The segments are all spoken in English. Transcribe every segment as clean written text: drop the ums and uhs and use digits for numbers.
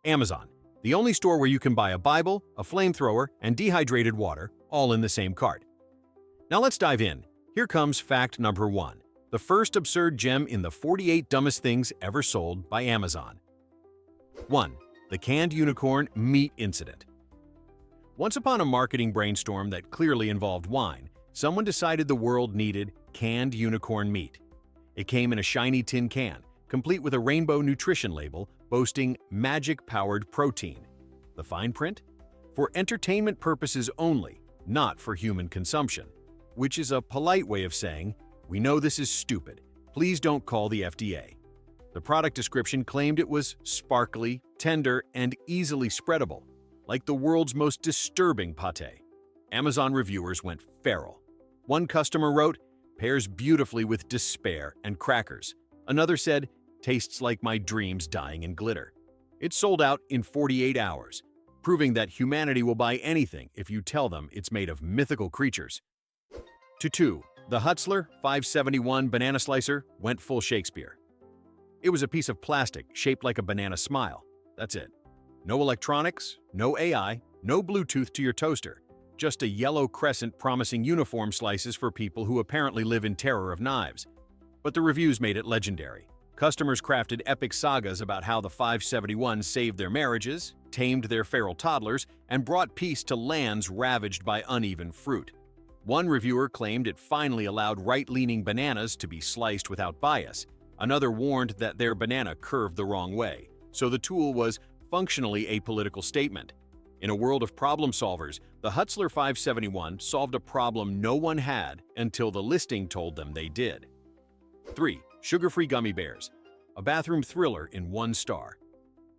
Amazon, the only store where you can buy a Bible, a flamethrower, and dehydrated water, all in the same cart. Now let's dive in. Here comes fact number 1, the first absurd gem in the 48 dumbest things ever sold by Amazon. 1. The canned unicorn meat incident. Once upon a marketing brainstorm that clearly involved wine, someone decided the world needed canned unicorn meat. It came in a shiny tin can, complete with a rainbow nutrition label boasting magic-powered protein. The fine print? For entertainment purposes only, not for human consumption. Which is a polite way of saying, we know this is stupid. Please don't call the FDA. The product description claimed it was sparkly, tender, and easily spreadable, like the world's most disturbing pâté. Amazon reviewers went feral. One customer wrote, "Pairs beautifully with despair and crackers." Another said, "Tastes like my dreams dying in glitter." It sold out in 48 hours, proving that humanity will buy anything if you tell them it's made of mythical creatures. 2. The Hutzler 571 banana slicer went full Shakespeare. It was a piece of plastic shaped like a banana smile. That's it. No electronics, no AI, no Bluetooth to your toaster. Just a yellow crescent promising uniform slices for people who apparently live in terror of knives. But the reviews made it legendary. Customers crafted epic sagas about how the 571 saved their marriages, tamed their feral toddlers, and brought peace to lands ravaged by uneven fruit. One reviewer claimed it finally allowed right-leaning bananas to be sliced without bias. Another warned that their banana curved the wrong way, so the tool was functionally a political statement. In a world of problem solvers, the Hutzler 571 solved a problem no one had until the listing told them they did. 3. Sugar-free gummy bears. A bathroom thriller in 1 star.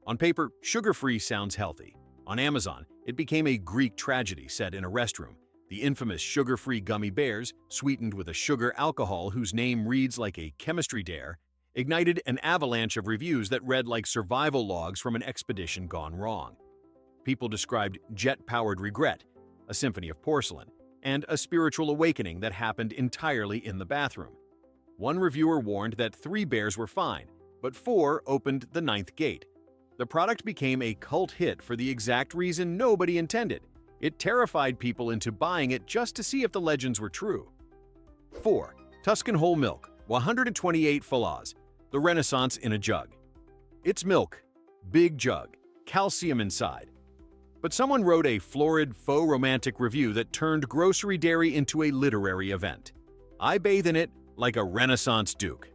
On paper, sugar-free sounds healthy. On Amazon, it became a Greek tragedy set in a restroom. The infamous sugar-free gummy bears, sweetened with a sugar alcohol whose name reads like a chemistry dare, ignited an avalanche of reviews that read like survival logs from an expedition gone wrong. People described jet-powered regret, a symphony of porcelain, and a spiritual awakening that happened entirely in the bathroom. One reviewer warned that 3 bears were fine, but 4 opened the 9th gate. The product became a cult hit for the exact reason nobody intended. It terrified people into buying it just to see if the legends were true. 4. Tuscan whole milk, 128 falaws, the Renaissance in a jug. It's milk, big jug, calcium inside. But someone wrote a florid, faux romantic review that turned grocery dairy into a literary event. I bathe in it like a Renaissance duke.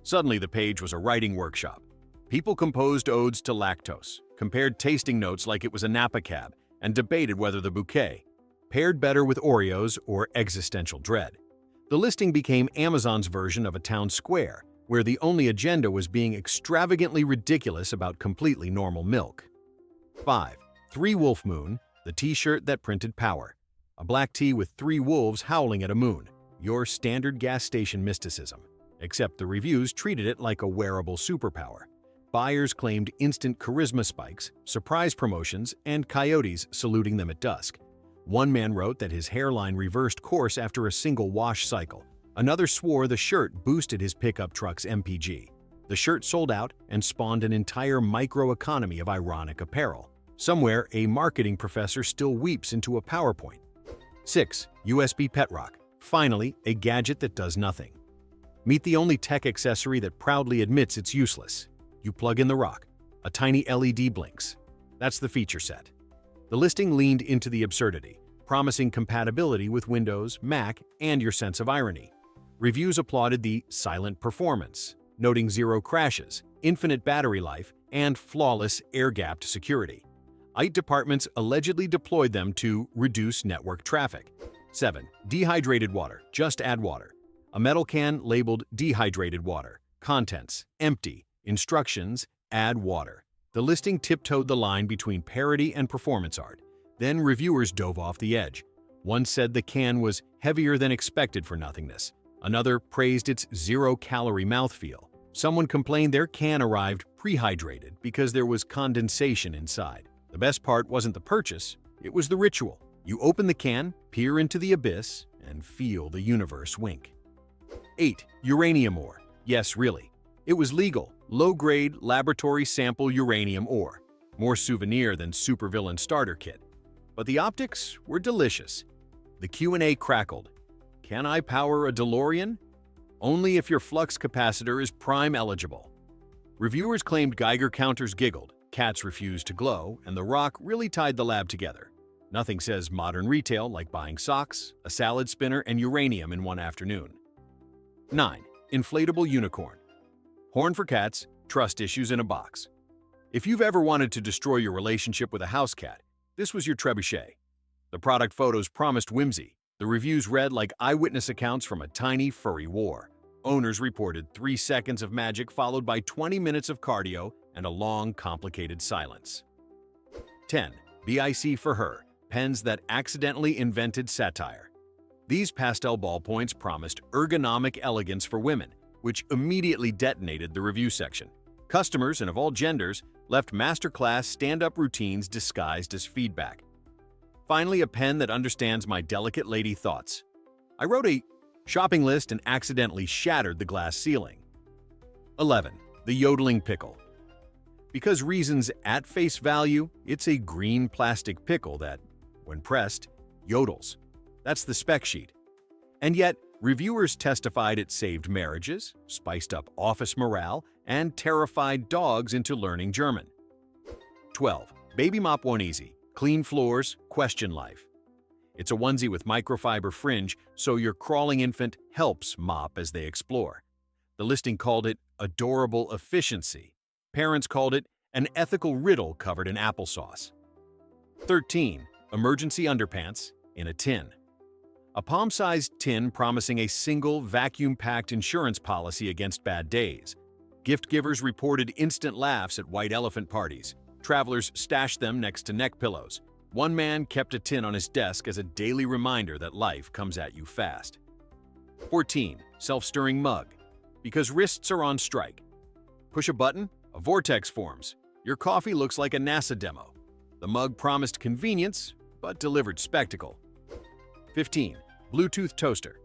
Suddenly the page was a writing workshop. People composed odes to lactose, compared tasting notes like it was a Napa cab, and debated whether the bouquet paired better with Oreos or existential dread. The listing became Amazon's version of a town square, where the only agenda was being extravagantly ridiculous about completely normal milk. 5. 3 Wolf Moon, the t-shirt that printed power. A black tee with 3 wolves howling at a moon. Your standard gas station mysticism. Except the reviews treated it like a wearable superpower. Buyers claimed instant charisma spikes, surprise promotions, and coyotes saluting them at dusk. One man wrote that his hairline reversed course after a single wash cycle. Another swore the shirt boosted his pickup truck's MPG. The shirt sold out and spawned an entire microeconomy of ironic apparel. Somewhere, a marketing professor still weeps into a PowerPoint. 6. USB Pet Rock. Finally, a gadget that does nothing. Meet the only tech accessory that proudly admits it's useless. You plug in the rock. A tiny LED blinks. That's the feature set. The listing leaned into the absurdity, promising compatibility with Windows, Mac, and your sense of irony. Reviews applauded the silent performance, noting 0 crashes, infinite battery life, and flawless air-gapped security. IT departments allegedly deployed them to reduce network traffic. 7. Dehydrated water. Just add water. A metal can labeled dehydrated water. Contents: empty. Instructions: add water. The listing tiptoed the line between parody and performance art. Then reviewers dove off the edge. One said the can was heavier than expected for nothingness. Another praised its 0-calorie mouthfeel. Someone complained their can arrived prehydrated because there was condensation inside. The best part wasn't the purchase, it was the ritual. You open the can, peer into the abyss, and feel the universe wink. 8. Uranium ore. Yes, really. It was legal, low-grade, laboratory sample uranium ore. more souvenir than supervillain starter kit. But the optics were delicious. The Q&A crackled. Can I power a DeLorean? Only if your flux capacitor is prime eligible. Reviewers claimed Geiger counters giggled, cats refused to glow, and the rock really tied the lab together. Nothing says modern retail like buying socks, a salad spinner, and uranium in one afternoon. 9. Inflatable unicorn. Horn for cats, trust issues in a box. If you've ever wanted to destroy your relationship with a house cat, this was your trebuchet. The product photos promised whimsy. The reviews read like eyewitness accounts from a tiny, furry war. Owners reported 3 seconds of magic followed by 20 minutes of cardio and a long, complicated silence. 10. BIC for her, pens that accidentally invented satire. These pastel ballpoints promised ergonomic elegance for women, which immediately detonated the review section. Customers, and of all genders, left masterclass stand-up routines disguised as feedback. Finally, a pen that understands my delicate lady thoughts. I wrote a shopping list and accidentally shattered the glass ceiling. 11. The yodeling pickle. Because reasons at face value, it's a green plastic pickle that, when pressed, yodels. That's the spec sheet. And yet, reviewers testified it saved marriages, spiced up office morale, and terrified dogs into learning German. 12. Baby Mop One Easy. Clean floors, question life. It's a onesie with microfiber fringe, so your crawling infant helps mop as they explore. The listing called it adorable efficiency. Parents called it an ethical riddle covered in applesauce. 13. Emergency underpants in a tin. A palm-sized tin promising a single vacuum-packed insurance policy against bad days. Gift givers reported instant laughs at white elephant parties. Travelers stashed them next to neck pillows. One man kept a tin on his desk as a daily reminder that life comes at you fast. 14. Self-stirring mug. Because wrists are on strike. Push a button, a vortex forms. Your coffee looks like a NASA demo. The mug promised convenience, but delivered spectacle. 15. Bluetooth toaster.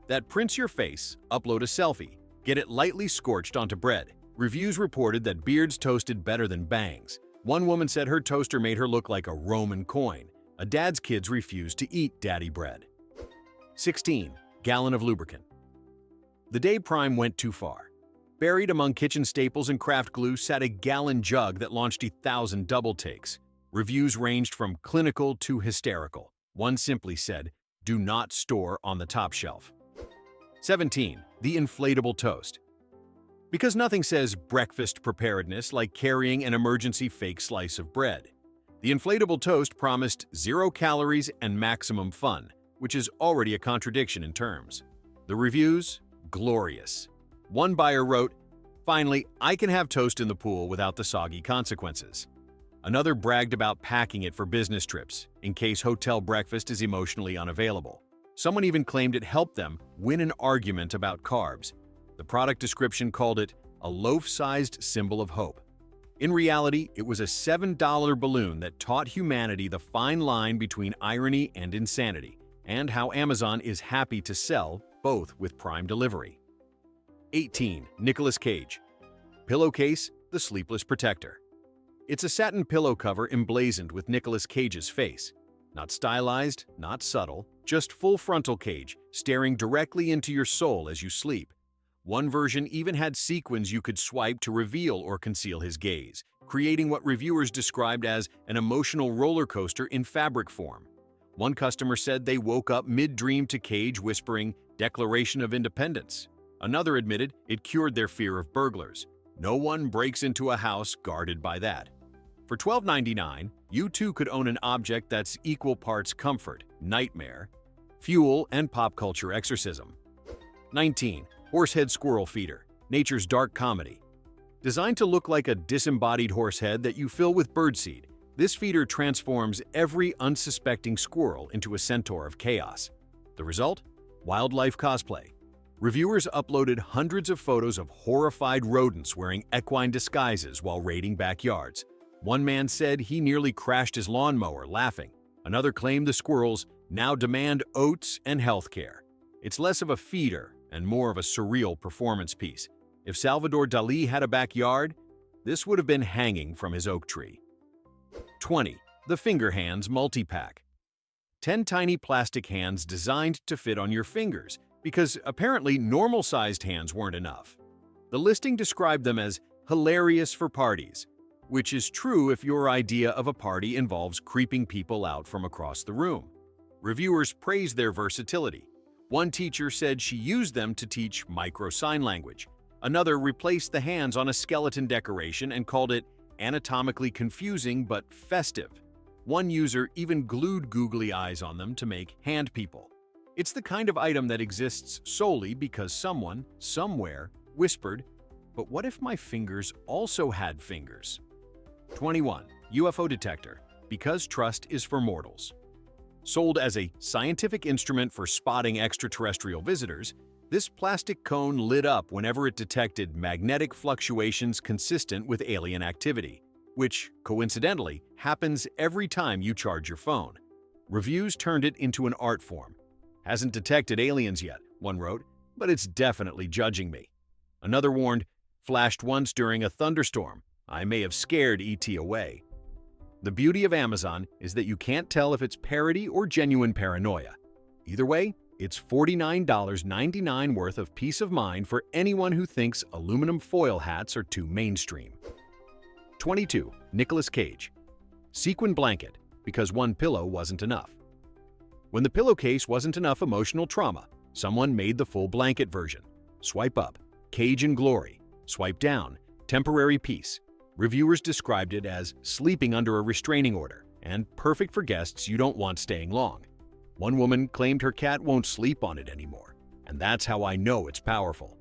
That prints your face, upload a selfie, get it lightly scorched onto bread. Reviews reported that beards toasted better than bangs. One woman said her toaster made her look like a Roman coin. A dad's kids refused to eat daddy bread. 16. Gallon of lubricant. The day Prime went too far. Buried among kitchen staples and craft glue sat a gallon jug that launched 1,000 double takes. Reviews ranged from clinical to hysterical. One simply said, "Do not store on the top shelf." 17. The inflatable toast. Because nothing says breakfast preparedness like carrying an emergency fake slice of bread. The inflatable toast promised 0 calories and maximum fun, which is already a contradiction in terms. The reviews? Glorious. One buyer wrote, "Finally, I can have toast in the pool without the soggy consequences." Another bragged about packing it for business trips, in case hotel breakfast is emotionally unavailable. Someone even claimed it helped them win an argument about carbs. The product description called it a loaf-sized symbol of hope. In reality, it was a $7 balloon that taught humanity the fine line between irony and insanity, and how Amazon is happy to sell both with Prime delivery. 18. Nicolas Cage. Pillowcase, the sleepless protector. It's a satin pillow cover emblazoned with Nicolas Cage's face. Not stylized, not subtle, just full frontal Cage, staring directly into your soul as you sleep. One version even had sequins you could swipe to reveal or conceal his gaze, creating what reviewers described as an emotional roller coaster in fabric form. One customer said they woke up mid-dream to Cage whispering, "Declaration of Independence." Another admitted it cured their fear of burglars. No one breaks into a house guarded by that. For $12.99, you too could own an object that's equal parts comfort, nightmare, fuel, and pop culture exorcism. 19. Horsehead Squirrel Feeder, nature's dark comedy. Designed to look like a disembodied horsehead that you fill with birdseed, this feeder transforms every unsuspecting squirrel into a centaur of chaos. The result? Wildlife cosplay. Reviewers uploaded hundreds of photos of horrified rodents wearing equine disguises while raiding backyards. One man said he nearly crashed his lawnmower laughing. Another claimed the squirrels now demand oats and health care. It's less of a feeder and more of a surreal performance piece. If Salvador Dali had a backyard, this would have been hanging from his oak tree. 20. The Finger Hands Multi-Pack. 10 tiny plastic hands designed to fit on your fingers, because apparently normal-sized hands weren't enough. The listing described them as hilarious for parties, which is true if your idea of a party involves creeping people out from across the room. Reviewers praised their versatility. One teacher said she used them to teach micro sign language. Another replaced the hands on a skeleton decoration and called it anatomically confusing but festive. One user even glued googly eyes on them to make hand people. It's the kind of item that exists solely because someone, somewhere, whispered, "But what if my fingers also had fingers?" 21. UFO detector, because trust is for mortals. Sold as a scientific instrument for spotting extraterrestrial visitors, this plastic cone lit up whenever it detected magnetic fluctuations consistent with alien activity, which, coincidentally, happens every time you charge your phone. Reviews turned it into an art form. "Hasn't detected aliens yet," one wrote, "but it's definitely judging me." Another warned, "Flashed once during a thunderstorm. I may have scared ET away." The beauty of Amazon is that you can't tell if it's parody or genuine paranoia. Either way, it's $49.99 worth of peace of mind for anyone who thinks aluminum foil hats are too mainstream. 22. Nicolas Cage. Sequin blanket, because one pillow wasn't enough. When the pillowcase wasn't enough emotional trauma, someone made the full blanket version. Swipe up, Cage and Glory. Swipe down, Temporary Peace. Reviewers described it as sleeping under a restraining order and perfect for guests you don't want staying long. One woman claimed her cat won't sleep on it anymore, and that's how I know it's powerful.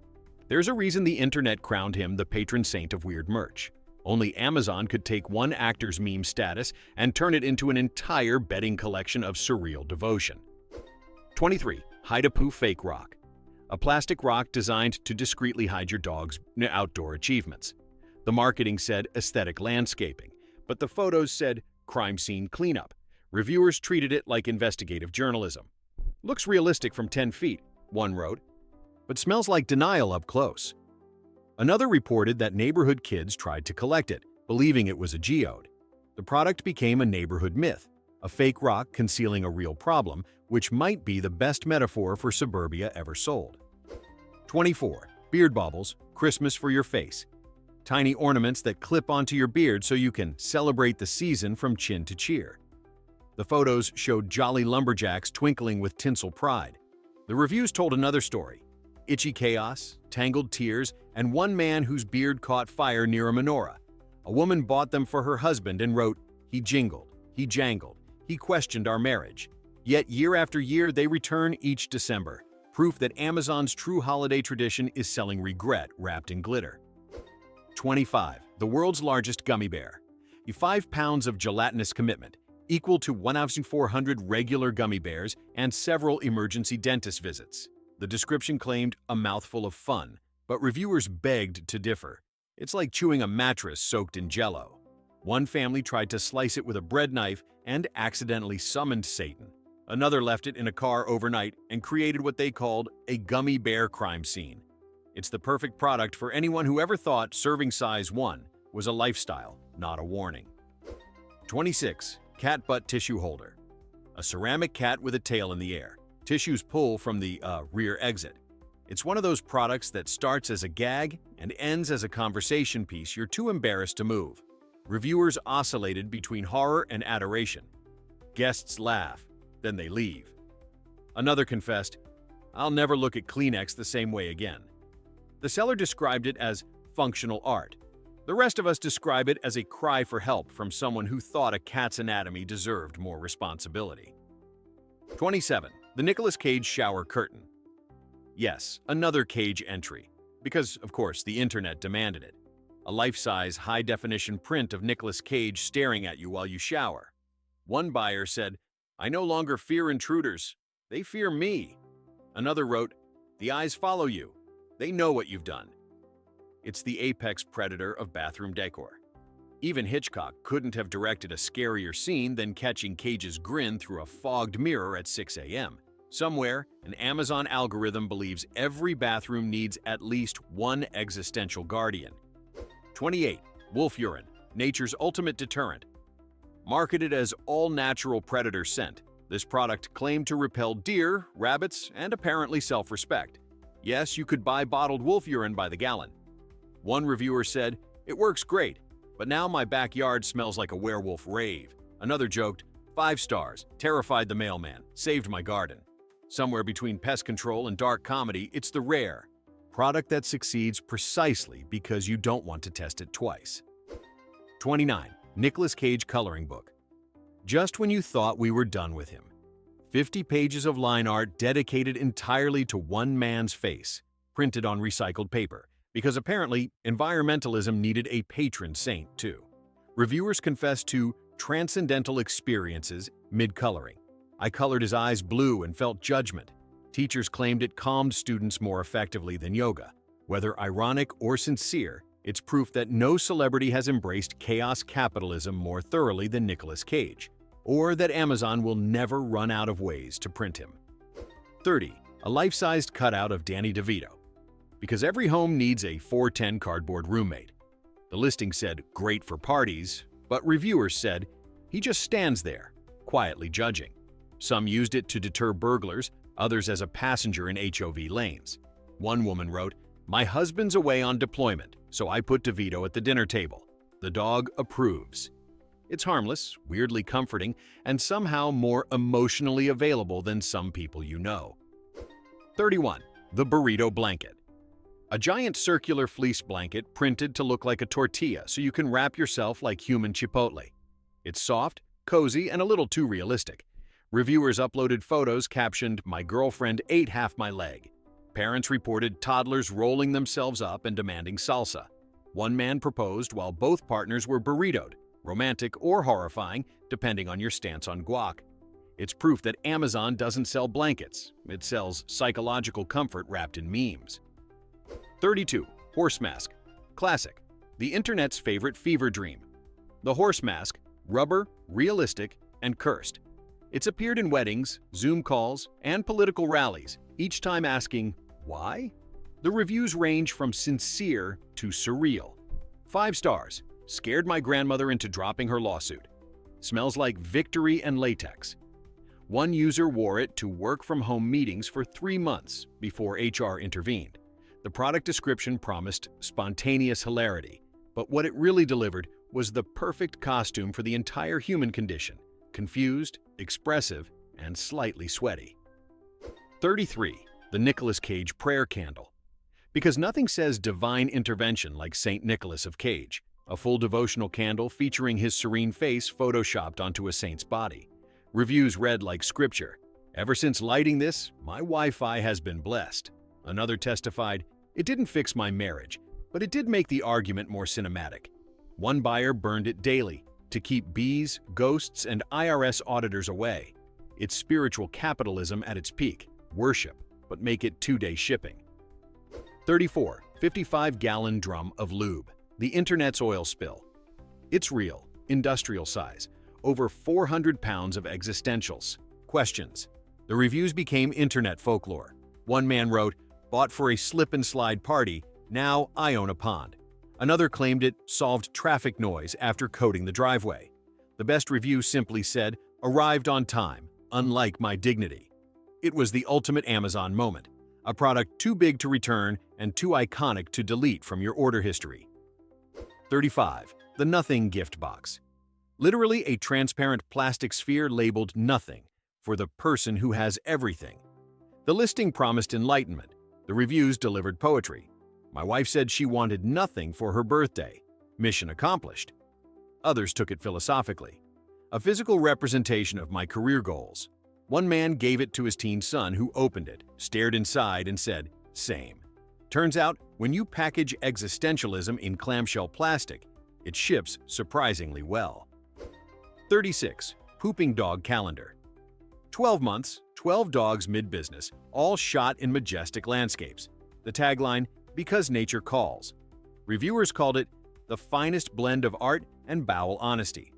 There's a reason the internet crowned him the patron saint of weird merch. Only Amazon could take one actor's meme status and turn it into an entire bedding collection of surreal devotion. 23. Hide-a-Poo Fake Rock. A plastic rock designed to discreetly hide your dog's outdoor achievements. The marketing said aesthetic landscaping, but the photos said crime scene cleanup. Reviewers treated it like investigative journalism. "Looks realistic from 10 feet, one wrote, but smells like denial up close. Another reported that neighborhood kids tried to collect it, believing it was a geode. The product became a neighborhood myth, a fake rock concealing a real problem, which might be the best metaphor for suburbia ever sold. 24. Beard Baubles, Christmas for your face. Tiny ornaments that clip onto your beard so you can celebrate the season from chin to cheer. The photos showed jolly lumberjacks twinkling with tinsel pride. The reviews told another story: itchy chaos, tangled tears, and one man whose beard caught fire near a menorah. A woman bought them for her husband and wrote, "He jingled, he jangled, he questioned our marriage." Yet year after year they return each December, proof that Amazon's true holiday tradition is selling regret wrapped in glitter. 25. The world's largest gummy bear. 5 pounds of gelatinous commitment, equal to 1,400 regular gummy bears and several emergency dentist visits. The description claimed a mouthful of fun, but reviewers begged to differ. It's like chewing a mattress soaked in Jell-O. One family tried to slice it with a bread knife and accidentally summoned Satan. Another left it in a car overnight and created what they called a gummy bear crime scene. It's the perfect product for anyone who ever thought serving size 1 was a lifestyle, not a warning. 26. Cat butt tissue holder. A ceramic cat with a tail in the air. Tissues pull from the rear exit. It's one of those products that starts as a gag and ends as a conversation piece you're too embarrassed to move. Reviewers oscillated between horror and adoration. Guests laugh, then they leave. Another confessed, "I'll never look at Kleenex the same way again." The seller described it as functional art. The rest of us describe it as a cry for help from someone who thought a cat's anatomy deserved more responsibility. 27. The Nicolas Cage shower curtain. Yes, another Cage entry, because, of course, the internet demanded it. A life-size, high-definition print of Nicolas Cage staring at you while you shower. One buyer said, "I no longer fear intruders. They fear me." Another wrote, "The eyes follow you. They know what you've done." It's the apex predator of bathroom decor. Even Hitchcock couldn't have directed a scarier scene than catching Cage's grin through a fogged mirror at 6 a.m. Somewhere, an Amazon algorithm believes every bathroom needs at least one existential guardian. 28. Wolf urine, nature's ultimate deterrent. Marketed as all-natural predator scent, this product claimed to repel deer, rabbits, and apparently self-respect. Yes, you could buy bottled wolf urine by the gallon. One reviewer said, "It works great, but now my backyard smells like a werewolf rave." Another joked, "5 stars, terrified the mailman, saved my garden." Somewhere between pest control and dark comedy, it's the rare product that succeeds precisely because you don't want to test it twice. 29. Nicolas Cage Coloring Book. Just when you thought we were done with him. 50 pages of line art dedicated entirely to one man's face, printed on recycled paper, because apparently environmentalism needed a patron saint too. Reviewers confessed to transcendental experiences mid-coloring. I colored his eyes blue and felt judgment. Teachers claimed it calmed students more effectively than yoga. Whether ironic or sincere, it's proof that no celebrity has embraced chaos capitalism more thoroughly than Nicolas Cage, or that Amazon will never run out of ways to print him. 30. A life-sized cutout of Danny DeVito. Because every home needs a 410 cardboard roommate. The listing said, "Great for parties," but reviewers said, "He just stands there, quietly judging." Some used it to deter burglars, others as a passenger in HOV lanes. One woman wrote, "My husband's away on deployment, so I put DeVito at the dinner table. The dog approves." It's harmless, weirdly comforting, and somehow more emotionally available than some people you know. 31. The Burrito Blanket. A giant circular fleece blanket printed to look like a tortilla so you can wrap yourself like human Chipotle. It's soft, cozy, and a little too realistic. Reviewers uploaded photos captioned, "My girlfriend ate half my leg." Parents reported toddlers rolling themselves up and demanding salsa. One man proposed while both partners were burritoed, romantic or horrifying, depending on your stance on guac. It's proof that Amazon doesn't sell blankets. It sells psychological comfort wrapped in memes. 32. Horse mask. Classic. The internet's favorite fever dream. The horse mask, rubber, realistic, and cursed. It's appeared in weddings, Zoom calls, and political rallies, each time asking, why? The reviews range from sincere to surreal. 5 stars. Scared my grandmother into dropping her lawsuit. Smells like victory and latex. One user wore it to work-from-home meetings for 3 months before HR intervened. The product description promised spontaneous hilarity, but what it really delivered was the perfect costume for the entire human condition, confused, expressive, and slightly sweaty. 33. The Nicolas Cage Prayer Candle. Because nothing says divine intervention like St. Nicholas of Cage, a full devotional candle featuring his serene face photoshopped onto a saint's body. Reviews read like scripture. "Ever since lighting this, my Wi-Fi has been blessed." Another testified, "It didn't fix my marriage, but it did make the argument more cinematic." One buyer burned it daily to keep bees, ghosts, and IRS auditors away. It's spiritual capitalism at its peak. Worship, but make it 2-day shipping. 34. 55-gallon drum of lube. The internet's oil spill. It's real, industrial size. Over 400 pounds of existentials. Questions. The reviews became internet folklore. One man wrote, "Bought for a slip-and-slide party, now I own a pond." Another claimed it solved traffic noise after coating the driveway. The best review simply said, "Arrived on time, unlike my dignity." It was the ultimate Amazon moment. A product too big to return and too iconic to delete from your order history. 35. The Nothing Gift Box. Literally a transparent plastic sphere labeled nothing for the person who has everything. The listing promised enlightenment. The reviews delivered poetry. My wife said she wanted nothing for her birthday. Mission accomplished. Others took it philosophically. A physical representation of my career goals. One man gave it to his teen son who opened it, stared inside, and said, "Same." Turns out, when you package existentialism in clamshell plastic, it ships surprisingly well. 36. Pooping Dog Calendar. 12 months, 12 dogs mid-business, all shot in majestic landscapes. The tagline, "Because nature calls." Reviewers called it the finest blend of art and bowel honesty.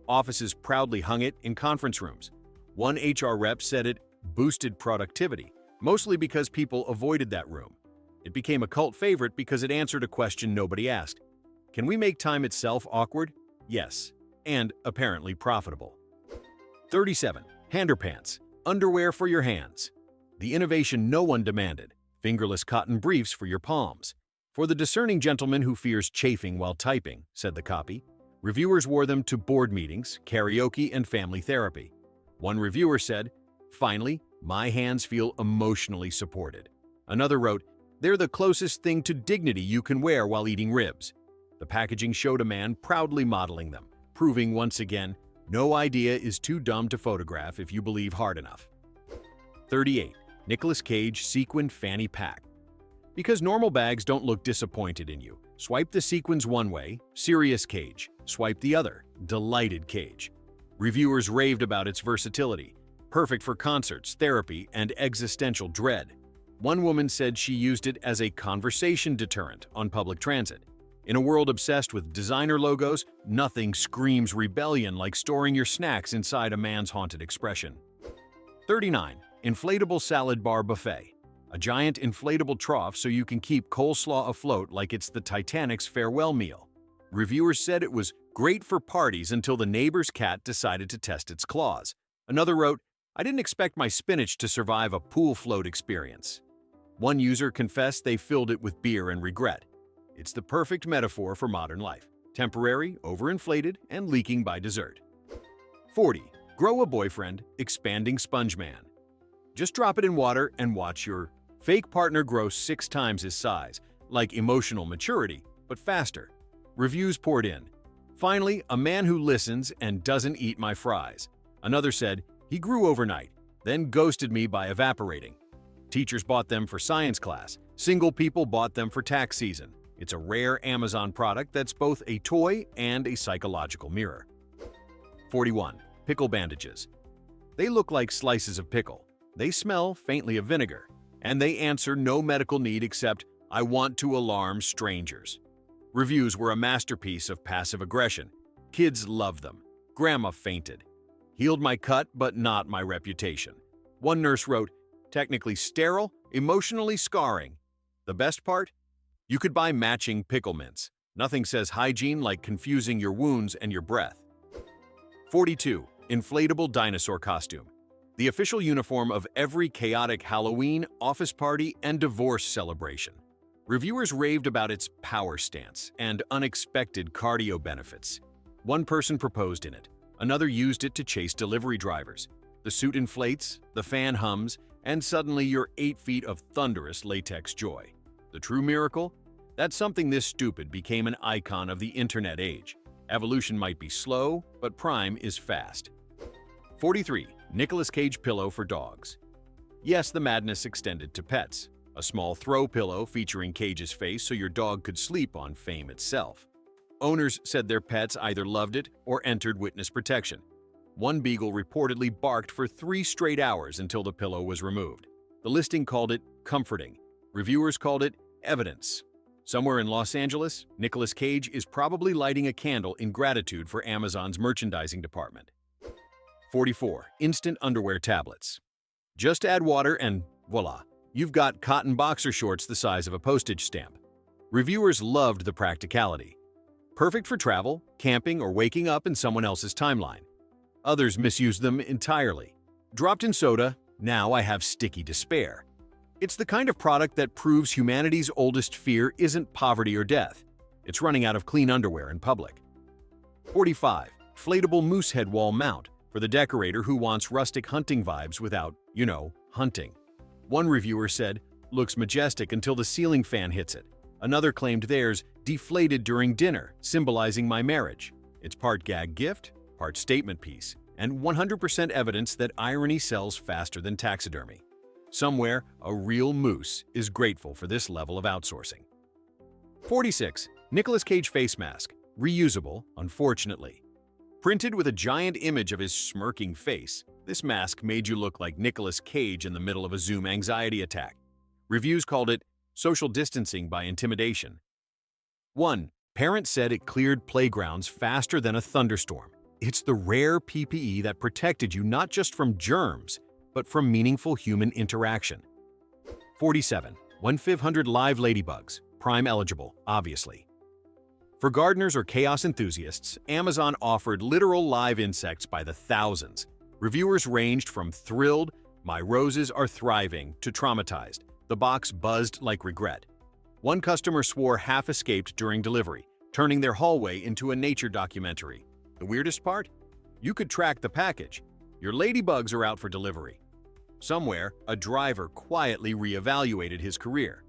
Offices proudly hung it in conference rooms. One HR rep said it boosted productivity, mostly because people avoided that room. It became a cult favorite because it answered a question nobody asked. Can we make time itself awkward? Yes. and apparently profitable. 37. Handerpants, underwear for your hands. The innovation no one demanded, fingerless cotton briefs for your palms. For the discerning gentleman who fears chafing while typing, said the copy. Reviewers wore them to board meetings, karaoke, and family therapy. One reviewer said, "Finally, my hands feel emotionally supported." Another wrote, "They're the closest thing to dignity you can wear while eating ribs." The packaging showed a man proudly modeling them, proving once again, no idea is too dumb to photograph if you believe hard enough. 38. Nicolas Cage Sequined Fanny Pack. Because normal bags don't look disappointed in you, swipe the sequins one way, serious Cage, swipe the other, delighted Cage. Reviewers raved about its versatility, perfect for concerts, therapy, and existential dread. One woman said she used it as a conversation deterrent on public transit. In a world obsessed with designer logos, nothing screams rebellion like storing your snacks inside a man's haunted expression. 39. Inflatable Salad Bar Buffet. A giant inflatable trough so you can keep coleslaw afloat like it's the Titanic's farewell meal. Reviewers said it was great for parties until the neighbor's cat decided to test its claws. Another wrote, "I didn't expect my spinach to survive a pool float experience." One user confessed they filled it with beer and regret. It's the perfect metaphor for modern life. Temporary, overinflated, and leaking by dessert. 40. Grow a boyfriend, expanding sponge man. Just drop it in water and watch your fake partner grow 6 times his size, like emotional maturity, but faster. Reviews poured in. Finally, a man who listens and doesn't eat my fries. Another said, he grew overnight, then ghosted me by evaporating. Teachers bought them for science class. Single people bought them for tax season. It's a rare Amazon product that's both a toy and a psychological mirror. 41. Pickle bandages. They look like slices of pickle. They smell faintly of vinegar. And they answer no medical need except, "I want to alarm strangers." Reviews were a masterpiece of passive aggression. Kids loved them. Grandma fainted. Healed my cut, but not my reputation. One nurse wrote, "Technically sterile, emotionally scarring. The best part? You could buy matching pickle mints. Nothing says hygiene like confusing your wounds and your breath." 42. Inflatable dinosaur costume. The official uniform of every chaotic Halloween, office party, and divorce celebration. Reviewers raved about its power stance and unexpected cardio benefits. One person proposed in it. Another used it to chase delivery drivers. The suit inflates, the fan hums, and suddenly you're 8 feet of thunderous latex joy. The true miracle? That something this stupid became an icon of the internet age. Evolution might be slow, but prime is fast. 43. Nicolas Cage pillow for dogs. Yes, the madness extended to pets. A small throw pillow featuring Cage's face so your dog could sleep on fame itself. Owners said their pets either loved it or entered witness protection. One beagle reportedly barked for 3 straight hours until the pillow was removed. The listing called it comforting. Reviewers called it evidence. Somewhere in Los Angeles, Nicolas Cage is probably lighting a candle in gratitude for Amazon's merchandising department. 44. Instant underwear tablets. Just add water and voila, you've got cotton boxer shorts the size of a postage stamp. Reviewers loved the practicality. Perfect for travel, camping, or waking up in someone else's timeline. Others misused them entirely. Dropped in soda, now I have sticky despair. It's the kind of product that proves humanity's oldest fear isn't poverty or death. It's running out of clean underwear in public. 45. Inflatable moose head wall mount for the decorator who wants rustic hunting vibes without, hunting. One reviewer said, "Looks majestic until the ceiling fan hits it." Another claimed theirs deflated during dinner, symbolizing my marriage. It's part gag gift, part statement piece, and 100% evidence that irony sells faster than taxidermy. Somewhere, a real moose is grateful for this level of outsourcing. 46. Nicolas Cage face mask. Reusable, unfortunately. Printed with a giant image of his smirking face, this mask made you look like Nicolas Cage in the middle of a Zoom anxiety attack. Reviews called it social distancing by intimidation. 1. Parent said it cleared playgrounds faster than a thunderstorm. It's the rare PPE that protected you not just from germs, but from meaningful human interaction. 47. 1/500 live ladybugs, prime eligible, obviously. For gardeners or chaos enthusiasts, Amazon offered literal live insects by the thousands. Reviewers ranged from thrilled, "My roses are thriving," to traumatized. The box buzzed like regret. One customer swore half escaped during delivery, turning their hallway into a nature documentary. The weirdest part? You could track the package. Your ladybugs are out for delivery. Somewhere, a driver quietly reevaluated his career.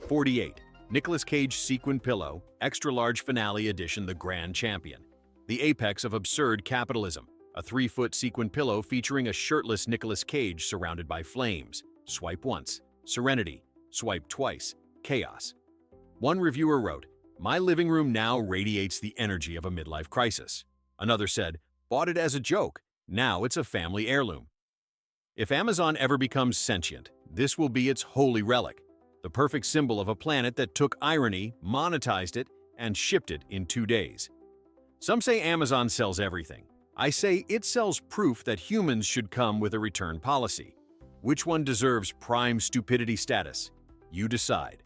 48. Nicolas Cage Sequin Pillow, Extra Large Finale Edition, the Grand Champion. The apex of absurd capitalism. A 3-foot sequin pillow featuring a shirtless Nicolas Cage surrounded by flames. Swipe once. Serenity. Swipe twice. Chaos. One reviewer wrote, "My living room now radiates the energy of a midlife crisis." Another said, "Bought it as a joke. Now it's a family heirloom." If Amazon ever becomes sentient, this will be its holy relic, the perfect symbol of a planet that took irony, monetized it, and shipped it in 2 days. Some say Amazon sells everything. I say it sells proof that humans should come with a return policy. Which one deserves prime stupidity status? You decide.